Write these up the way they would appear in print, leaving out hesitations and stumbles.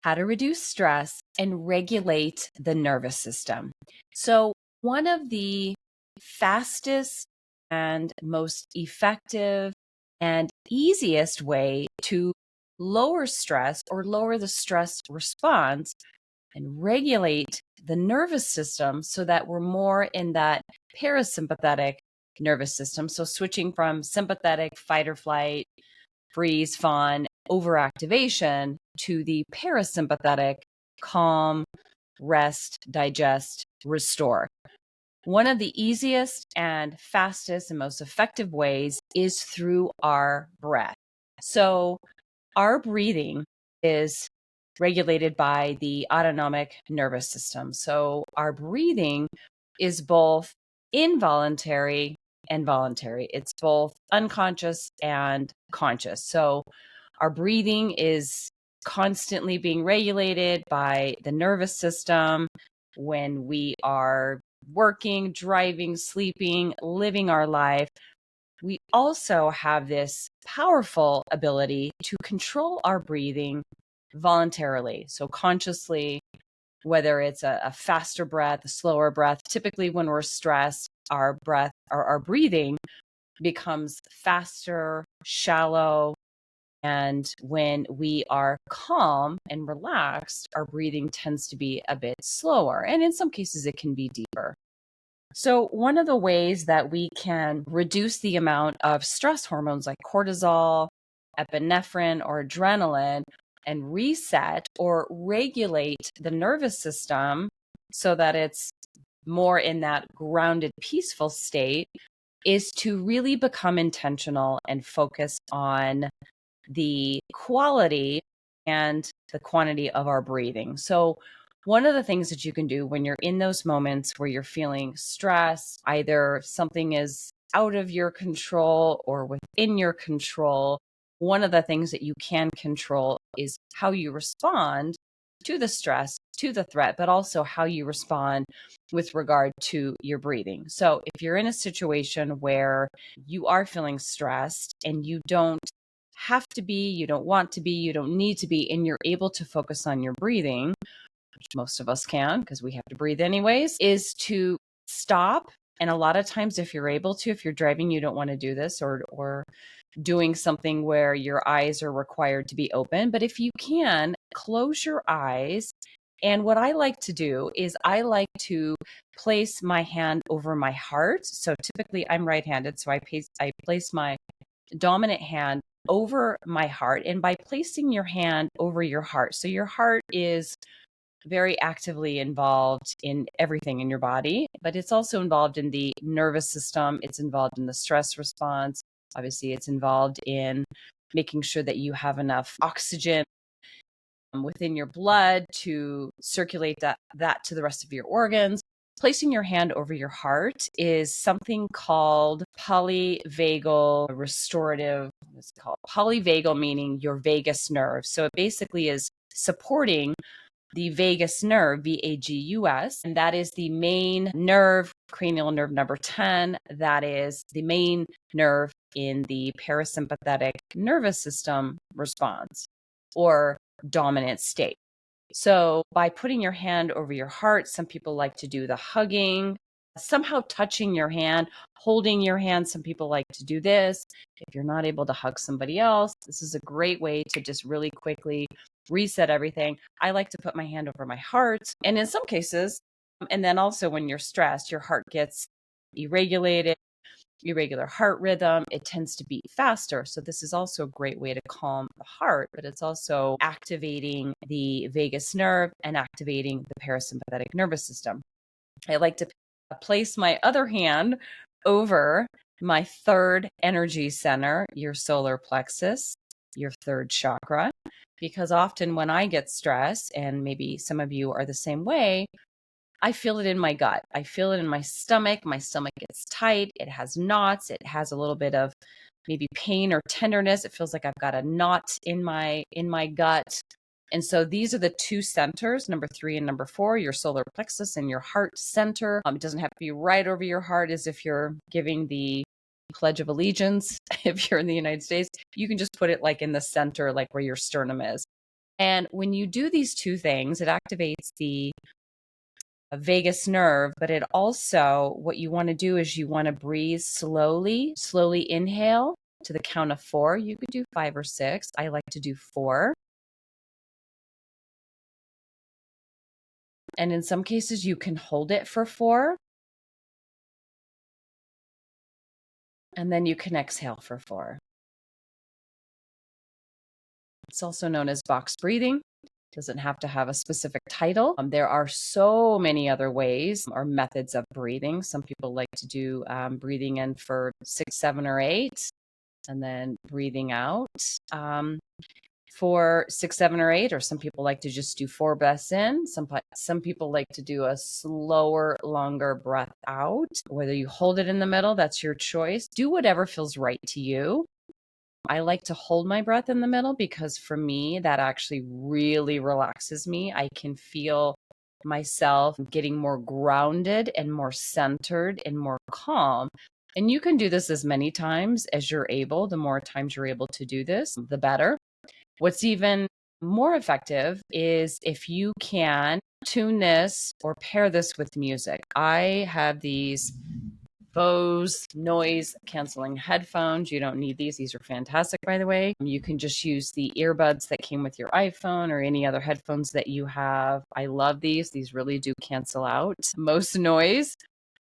how to reduce stress, and regulate the nervous system. So, one of the fastest and most effective and easiest way to lower stress or lower the stress response and regulate the nervous system so that we're more in that parasympathetic nervous system. So, switching from sympathetic, fight or flight, freeze, fawn, overactivation to the parasympathetic, calm, rest, digest, restore. One of the easiest and fastest and most effective ways is through our breath. So, our breathing is regulated by the autonomic nervous system. So, our breathing is both involuntary and voluntary, it's both unconscious and conscious. So, our breathing is constantly being regulated by the nervous system when we are working, driving, sleeping, living our life. We also have this powerful ability to control our breathing voluntarily. So, consciously, whether it's a faster breath, a slower breath. Typically, when we're stressed, our breath or our breathing becomes faster, shallow. And when we are calm and relaxed, our breathing tends to be a bit slower. And in some cases, it can be deeper. So, one of the ways that we can reduce the amount of stress hormones like cortisol, epinephrine, or adrenaline and reset or regulate the nervous system so that it's more in that grounded, peaceful state is to really become intentional and focus on the quality and the quantity of our breathing. So, one of the things that you can do when you're in those moments where you're feeling stressed, either something is out of your control or within your control, one of the things that you can control is how you respond to the stress, to the threat, but also how you respond with regard to your breathing. So, if you're in a situation where you are feeling stressed and you don't have to be, you don't want to be, you don't need to be, and you're able to focus on your breathing, which most of us can because we have to breathe anyways, is to stop. And a lot of times, if you're able to, if you're driving, you don't want to do this or doing something where your eyes are required to be open. But if you can, close your eyes. And what I like to do is I like to place my hand over my heart. So typically I'm right-handed. So I place my dominant hand over my heart. And by placing your hand over your heart, so your heart is very actively involved in everything in your body, but it's also involved in the nervous system. It's involved in the stress response. Obviously, it's involved in making sure that you have enough oxygen within your blood to circulate that to the rest of your organs. Placing your hand over your heart is something called polyvagal restorative. What's it called? Polyvagal meaning your vagus nerve. So it basically is supporting the vagus nerve, VAGUS, and that is the main nerve, cranial nerve number 10. That is the main nerve in the parasympathetic nervous system response or dominant state. So by putting your hand over your heart, some people like to do the hugging, somehow touching your hand, holding your hand. Some people like to do this. If you're not able to hug somebody else, this is a great way to just really quickly reset everything. I like to put my hand over my heart. And in some cases, and then also when you're stressed, your heart gets irregular heart rhythm, it tends to beat faster. So this is also a great way to calm the heart, but it's also activating the vagus nerve and activating the parasympathetic nervous system. I like to place my other hand over my third energy center, your solar plexus, your third chakra, because often when I get stressed, and maybe some of you are the same way, I feel it in my gut. I feel it in my stomach. My stomach gets tight. It has knots. It has a little bit of maybe pain or tenderness. It feels like I've got a knot in my gut. And so these are the two centers, number 3 and number 4, your solar plexus and your heart center. It doesn't have to be right over your heart as if you're giving the Pledge of Allegiance. If you're in the United States, you can just put it like in the center, like where your sternum is. And when you do these two things, it activates the vagus nerve, but it also, what you want to do is you want to breathe slowly, slowly inhale to the count of 4. You could do 5 or 6. I like to do 4. And in some cases, you can hold it for 4. And then you can exhale for 4. It's also known as box breathing. Doesn't have to have a specific title. There are so many other ways or methods of breathing. Some people like to do breathing in for 6, 7, or 8, and then breathing out for 6, 7, or 8. Or some people like to just do 4 breaths in. Some people like to do a slower, longer breath out. Whether you hold it in the middle, that's your choice. Do whatever feels right to you. I like to hold my breath in the middle because for me, that actually really relaxes me. I can feel myself getting more grounded and more centered and more calm. And you can do this as many times as you're able. The more times you're able to do this, the better. What's even more effective is if you can tune this or pair this with music. I have these Bose noise canceling headphones. You don't need these. These are fantastic, by the way. You can just use the earbuds that came with your iPhone or any other headphones that you have. I love these. These really do cancel out most noise.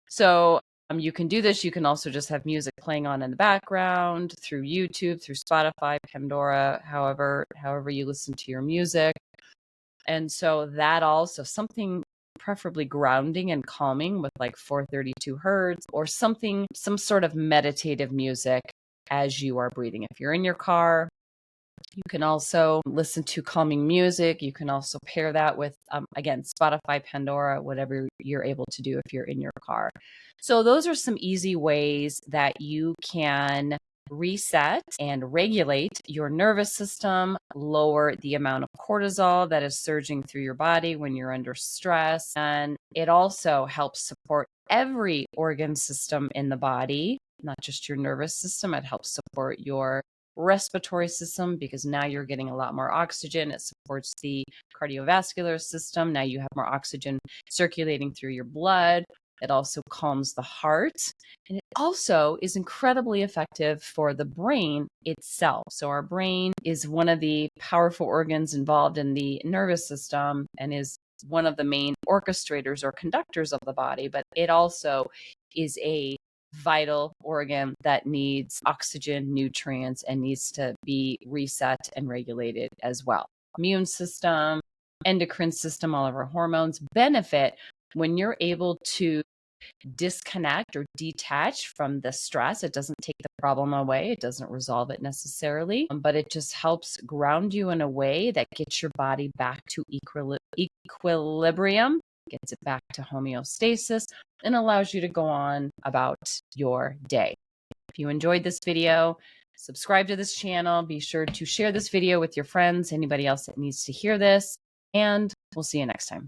So you can do this. You can also just have music playing on in the background through YouTube, through Spotify, Pandora, however you listen to your music. And so that also something preferably grounding and calming with like 432 hertz or some sort of meditative music as you are breathing. If you're in your car, you can also listen to calming music. You can also pair that with, again, Spotify, Pandora, whatever you're able to do if you're in your car. So those are some easy ways that you can reset and regulate your nervous system, lower the amount of cortisol that is surging through your body when you're under stress. And it also helps support every organ system in the body, not just your nervous system. It helps support your respiratory system because now you're getting a lot more oxygen. It supports the cardiovascular system. Now you have more oxygen circulating through your blood. It also calms the heart. And it also is incredibly effective for the brain itself. So our brain is one of the powerful organs involved in the nervous system and is one of the main orchestrators or conductors of the body, but it also is a vital organ that needs oxygen, nutrients, and needs to be reset and regulated as well. Immune system, endocrine system, all of our hormones benefit when you're able to disconnect or detach from the stress. It doesn't take the problem away. It doesn't resolve it necessarily, but it just helps ground you in a way that gets your body back to equilibrium, gets it back to homeostasis, and allows you to go on about your day. If you enjoyed this video, subscribe to this channel. Be sure to share this video with your friends, anybody else that needs to hear this, and we'll see you next time.